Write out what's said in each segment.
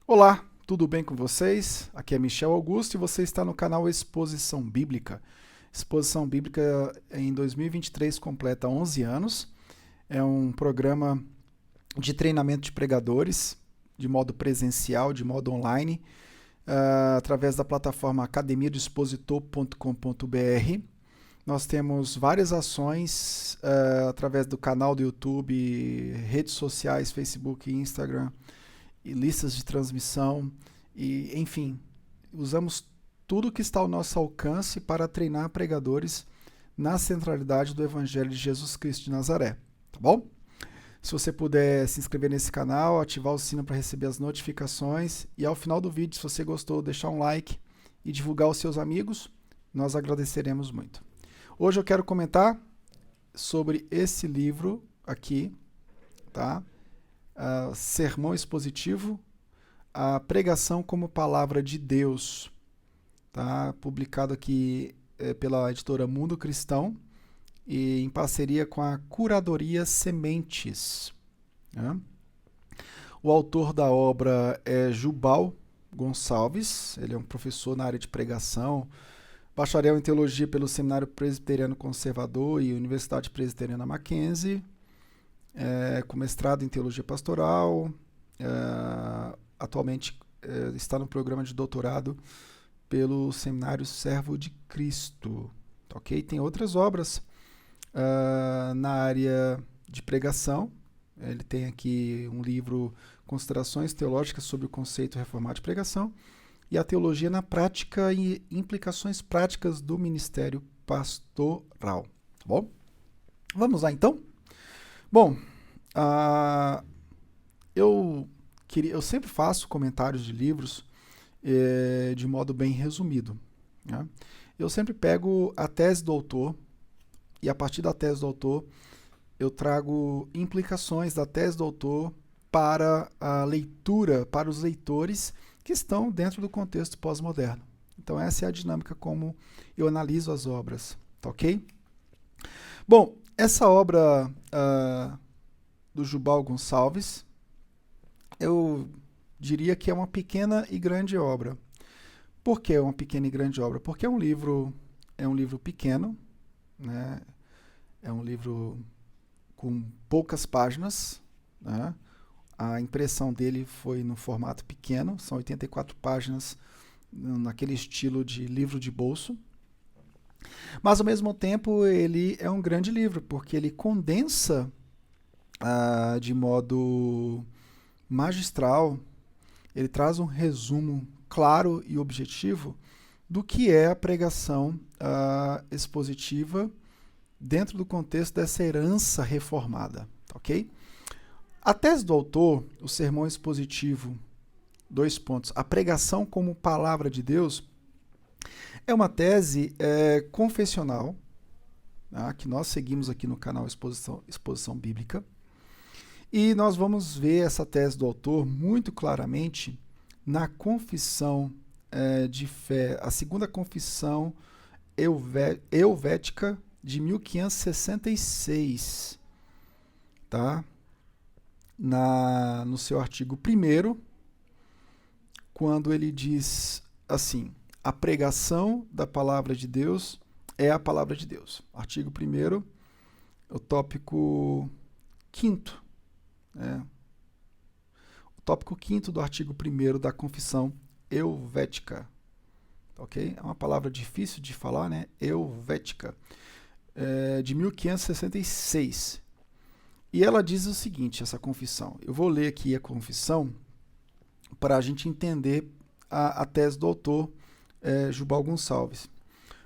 Olá, tudo bem com vocês? Aqui é Michel Augusto e você está no canal Exposição Bíblica. Exposição Bíblica em 2023 completa 11 anos. É um programa de treinamento de pregadores, de modo presencial, de modo online, através da plataforma academiadoexpositor.com.br. Nós temos várias ações através do canal do YouTube, redes sociais, Facebook e Instagram, e listas de transmissão, e enfim, usamos tudo que está ao nosso alcance para treinar pregadores na centralidade do Evangelho de Jesus Cristo de Nazaré, tá bom? Se você puder se inscrever nesse canal, ativar o sino para receber as notificações e ao final do vídeo, se você gostou, deixar um like e divulgar aos seus amigos, nós agradeceremos muito. Hoje eu quero comentar sobre esse livro aqui, tá? Sermão expositivo, a pregação como palavra de Deus, tá? Publicado aqui pela editora Mundo Cristão e em parceria com a Curadoria Sementes, né? O autor da obra é Jubal Gonçalves, ele é um professor na área de pregação, bacharel em teologia pelo Seminário Presbiteriano Conservador e Universidade Presbiteriana Mackenzie, com mestrado em teologia pastoral, atualmente está no programa de doutorado pelo Seminário Servo de Cristo, ok? Tem outras obras na área de pregação. Ele tem aqui um livro, Considerações Teológicas sobre o Conceito Reformado de Pregação, e a Teologia na Prática e Implicações Práticas do Ministério Pastoral, tá bom? Vamos lá então? Bom, eu sempre faço comentários de livros de modo bem resumido, né? Eu sempre pego a tese do autor e a partir da tese do autor eu trago implicações da tese do autor para a leitura, para os leitores que estão dentro do contexto pós-moderno. Então essa é a dinâmica como eu analiso as obras, tá ok? Bom, essa obra do Jubal Gonçalves, eu diria que é uma pequena e grande obra. Por que uma pequena e grande obra? Porque é um livro pequeno, né? É um livro com poucas páginas, né? A impressão dele foi no formato pequeno, são 84 páginas naquele estilo de livro de bolso. Mas, ao mesmo tempo, ele é um grande livro, porque ele condensa de modo magistral, ele traz um resumo claro e objetivo do que é a pregação expositiva dentro do contexto dessa herança reformada, ok? A tese do autor, o sermão expositivo, a pregação como palavra de Deus, é uma tese confessional, tá, que nós seguimos aqui no canal Exposição Bíblica, e nós vamos ver essa tese do autor muito claramente na confissão de fé, a segunda confissão helvética de 1566, tá? No seu artigo 1º, quando ele diz assim: a pregação da palavra de Deus é a palavra de Deus. Artigo 1º, o tópico 5º, o tópico 5º do artigo 1º da confissão helvética, ok? É uma palavra difícil de falar, né? Helvética, de 1566. E ela diz o seguinte, essa confissão. Eu vou ler aqui a confissão para a gente entender a tese do autor, Jubal Gonçalves.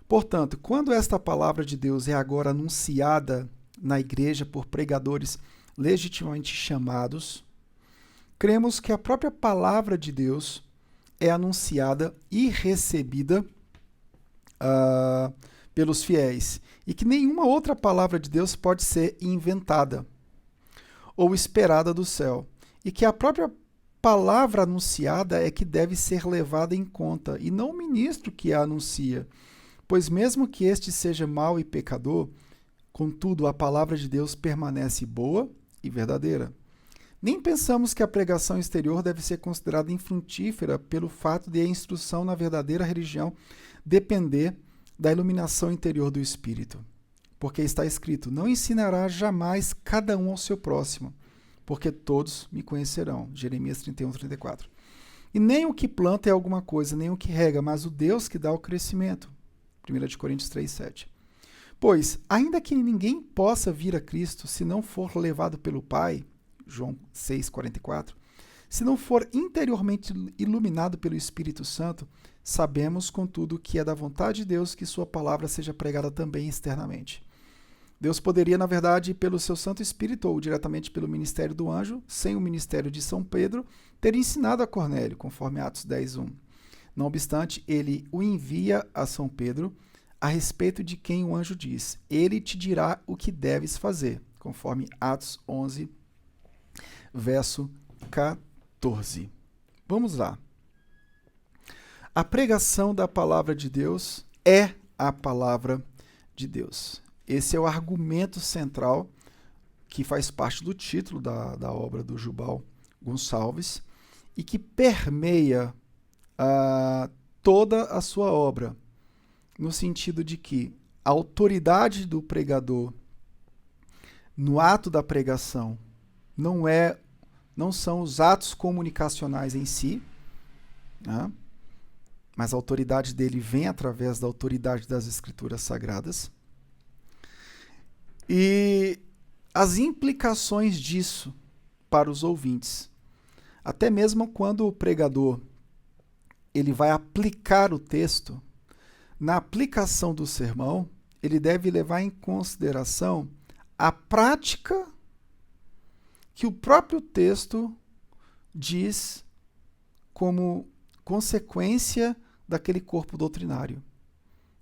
Portanto, quando esta palavra de Deus é agora anunciada na igreja por pregadores legitimamente chamados, cremos que a própria palavra de Deus é anunciada e recebida pelos fiéis, e que nenhuma outra palavra de Deus pode ser inventada ou esperada do céu, e que a própria palavra anunciada é que deve ser levada em conta, e não o ministro que a anuncia, pois mesmo que este seja mau e pecador, contudo a palavra de Deus permanece boa e verdadeira. Nem pensamos que a pregação exterior deve ser considerada infrutífera pelo fato de a instrução na verdadeira religião depender da iluminação interior do Espírito. Porque está escrito: não ensinará jamais cada um ao seu próximo, porque todos me conhecerão. Jeremias 31, 34. E nem o que planta é alguma coisa, nem o que rega, mas o Deus que dá o crescimento. 1 Coríntios 3, 7. Pois, ainda que ninguém possa vir a Cristo se não for levado pelo Pai, João 6, 44, se não for interiormente iluminado pelo Espírito Santo, sabemos, contudo, que é da vontade de Deus que sua palavra seja pregada também externamente. Deus poderia, na verdade, pelo seu Santo Espírito ou diretamente pelo ministério do anjo, sem o ministério de São Pedro, ter ensinado a Cornélio, conforme Atos 10, 1. Não obstante, ele o envia a São Pedro a respeito de quem o anjo diz: ele te dirá o que deves fazer, conforme Atos 11, verso 14. Vamos lá. A pregação da palavra de Deus é a palavra de Deus. Esse é o argumento central que faz parte do título da obra do Jubal Gonçalves e que permeia toda a sua obra, no sentido de que a autoridade do pregador no ato da pregação não são os atos comunicacionais em si, né? Mas a autoridade dele vem através da autoridade das Escrituras Sagradas. E as implicações disso para os ouvintes. Até mesmo quando o pregador ele vai aplicar o texto, na aplicação do sermão, ele deve levar em consideração a prática que o próprio texto diz como consequência daquele corpo doutrinário.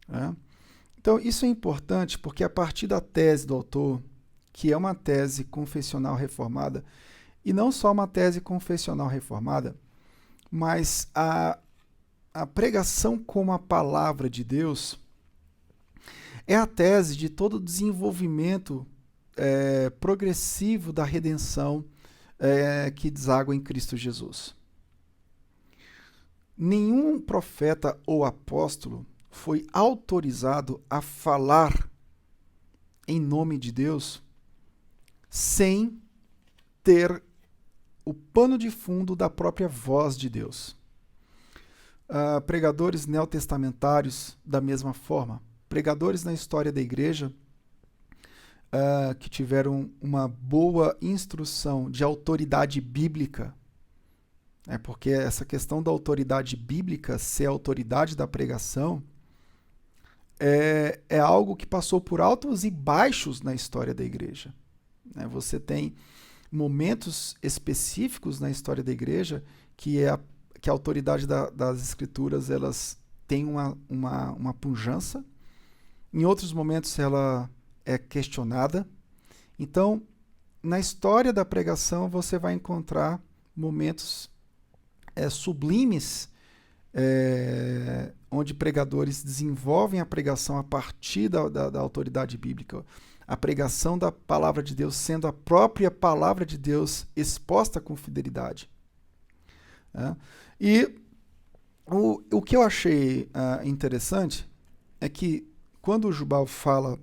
Né? Então, isso é importante porque a partir da tese do autor, que é uma tese confessional reformada, e não só uma tese confessional reformada, mas a pregação como a palavra de Deus é a tese de todo o desenvolvimento progressivo da redenção que deságua em Cristo Jesus. Nenhum profeta ou apóstolo foi autorizado a falar em nome de Deus sem ter o pano de fundo da própria voz de Deus. Pregadores neotestamentários, da mesma forma. Pregadores na história da igreja que tiveram uma boa instrução de autoridade bíblica, porque essa questão da autoridade bíblica ser a autoridade da pregação é algo que passou por altos e baixos na história da igreja. Você tem momentos específicos na história da igreja que a autoridade das escrituras elas têm uma pujança. Em outros momentos ela é questionada. Então, na história da pregação você vai encontrar momentos sublimes onde pregadores desenvolvem a pregação a partir da autoridade bíblica. A pregação da palavra de Deus sendo a própria palavra de Deus exposta com fidelidade. E o que eu achei interessante é que quando o Jubal fala,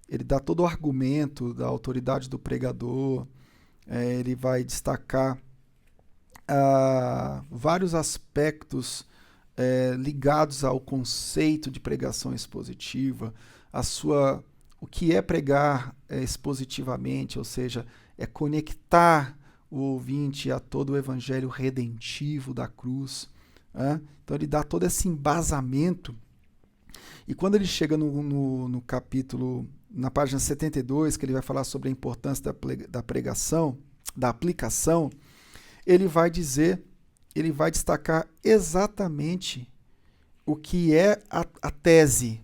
ele dá todo o argumento da autoridade do pregador, ele vai destacar vários aspectos ligados ao conceito de pregação expositiva, o que é pregar expositivamente, ou seja, é conectar o ouvinte a todo o evangelho redentivo da cruz. Então ele dá todo esse embasamento. E quando ele chega no capítulo, na página 72, que ele vai falar sobre a importância da pregação, da aplicação, ele vai destacar exatamente o que é a tese.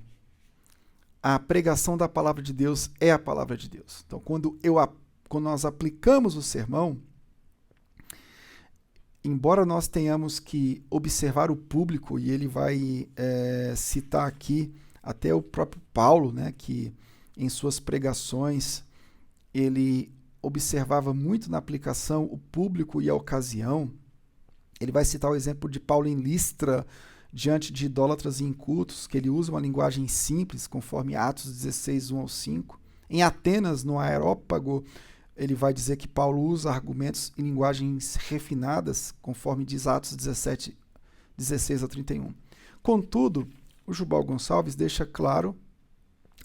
A pregação da palavra de Deus é a palavra de Deus. Então, quando nós aplicamos o sermão, embora nós tenhamos que observar o público, e ele vai citar aqui até o próprio Paulo, que em suas pregações ele observava muito na aplicação o público e a ocasião. Ele vai citar o exemplo de Paulo em Listra, diante de idólatras e incultos, que ele usa uma linguagem simples, conforme Atos 16, 1 ao 5. Em Atenas, no Areópago, ele vai dizer que Paulo usa argumentos em linguagens refinadas, conforme diz Atos 17, 16 a 31. Contudo, o Jubal Gonçalves deixa claro,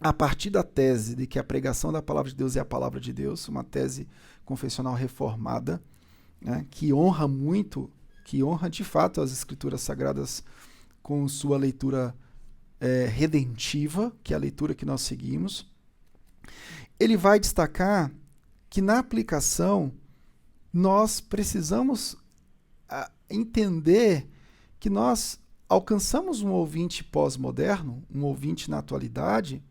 a partir da tese de que a pregação da palavra de Deus é a palavra de Deus, uma tese confessional reformada, né, que honra muito, que honra de fato as Escrituras Sagradas com sua leitura redentiva, que é a leitura que nós seguimos. Ele vai destacar que na aplicação nós precisamos entender que nós alcançamos um ouvinte pós-moderno, um ouvinte na atualidade,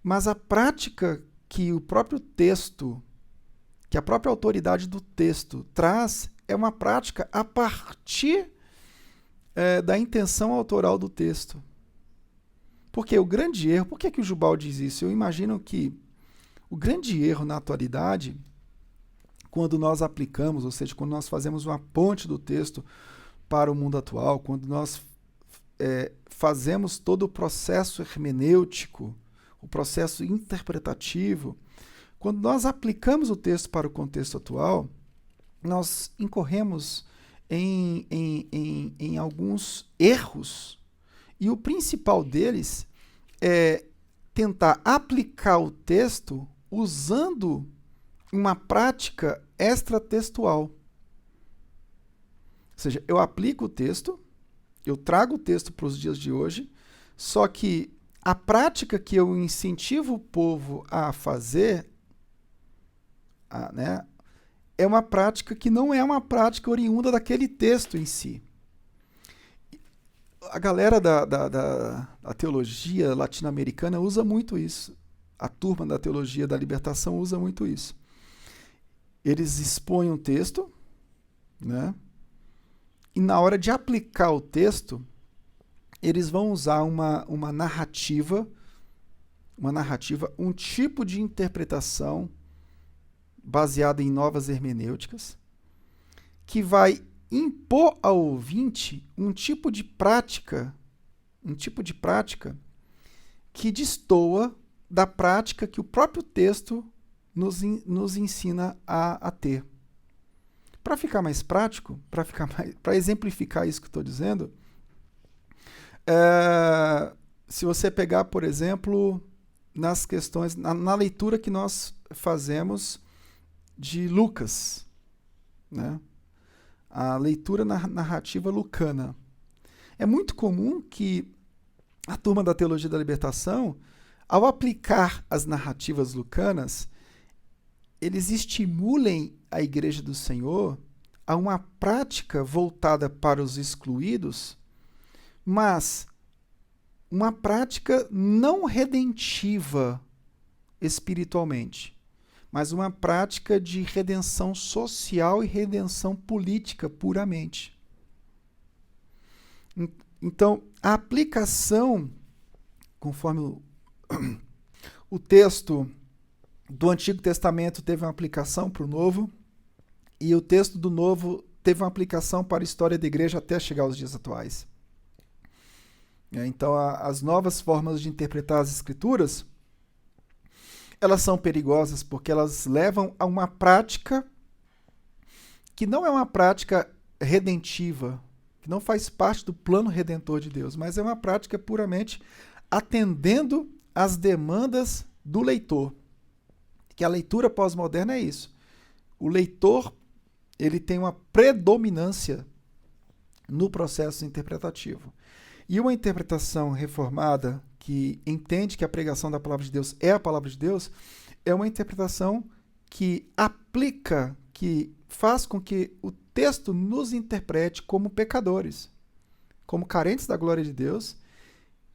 mas a prática que o próprio texto, que a própria autoridade do texto traz, é uma prática a partir da intenção autoral do texto. Porque o grande erro, por que o Jubal diz isso? Eu imagino que o grande erro na atualidade, quando nós aplicamos, ou seja, quando nós fazemos uma ponte do texto para o mundo atual, quando nós fazemos todo o processo hermenêutico, o processo interpretativo, quando nós aplicamos o texto para o contexto atual, nós incorremos em alguns erros, e o principal deles é tentar aplicar o texto usando uma prática extratextual. Ou seja, eu aplico o texto, eu trago o texto para os dias de hoje, só que a prática que eu incentivo o povo a fazer, né, é uma prática que não é uma prática oriunda daquele texto em si. A galera da teologia latino-americana usa muito isso. A turma da teologia da libertação usa muito isso. Eles expõem um texto, né? E na hora de aplicar o texto, eles vão usar uma narrativa, um tipo de interpretação baseada em novas hermenêuticas, que vai impor ao ouvinte um tipo de prática que destoa da prática que o próprio texto nos ensina a ter. Para ficar mais prático, para exemplificar isso que estou dizendo, se você pegar, por exemplo, nas questões, na leitura que nós fazemos de Lucas, né? A leitura narrativa lucana. É muito comum que a turma da teologia da libertação, ao aplicar as narrativas lucanas, eles estimulem a Igreja do Senhor a uma prática voltada para os excluídos, mas uma prática não redentiva espiritualmente, mas uma prática de redenção social e redenção política puramente. Então, a aplicação, conforme o texto do Antigo Testamento teve uma aplicação para o Novo, e o texto do Novo teve uma aplicação para a história da igreja até chegar aos dias atuais. Então, as novas formas de interpretar as Escrituras, elas são perigosas porque elas levam a uma prática que não é uma prática redentiva, que não faz parte do plano redentor de Deus, mas é uma prática puramente atendendo às demandas do leitor. Que a leitura pós-moderna é isso. O leitor, ele tem uma predominância no processo interpretativo. E uma interpretação reformada que entende que a pregação da palavra de Deus é a palavra de Deus, é uma interpretação que aplica, que faz com que o texto nos interprete como pecadores, como carentes da glória de Deus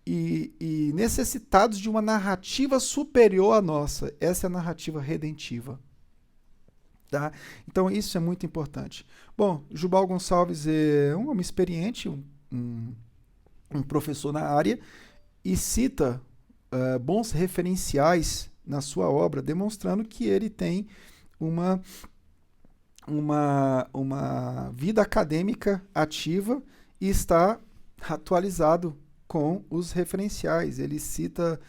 e necessitados de uma narrativa superior à nossa. Essa é a narrativa redentiva. Tá? Então isso é muito importante. Bom, Jubal Gonçalves é um homem experiente, um professor na área, e cita bons referenciais na sua obra, demonstrando que ele tem uma vida acadêmica ativa e está atualizado com os referenciais. Ele cita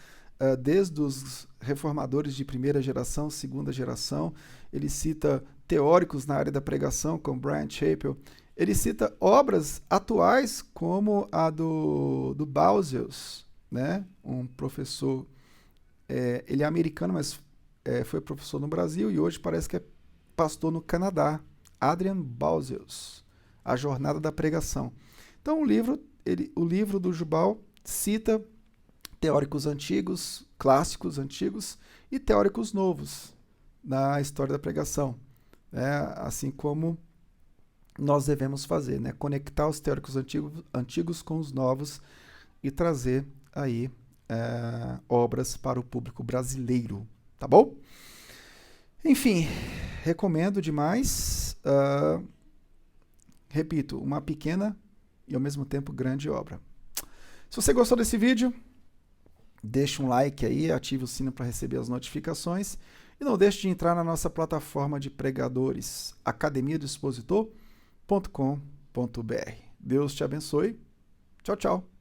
desde os reformadores de primeira geração, segunda geração, ele cita teóricos na área da pregação, como Bryan Chapell, ele cita obras atuais como a do Bausius, né? Um professor, ele é americano, mas foi professor no Brasil e hoje parece que é pastor no Canadá, Adrian Bausius, A Jornada da Pregação. Então o livro do Jubal cita teóricos antigos, clássicos antigos e teóricos novos na história da pregação, né? Assim como nós devemos fazer, né? Conectar os teóricos antigos com os novos e trazer aí obras para o público brasileiro, tá bom? Enfim, recomendo demais. Repito, uma pequena e ao mesmo tempo grande obra. Se você gostou desse vídeo, deixe um like aí, ative o sino para receber as notificações e não deixe de entrar na nossa plataforma de pregadores, academiadoexpositor.com.br. Deus te abençoe. Tchau, tchau.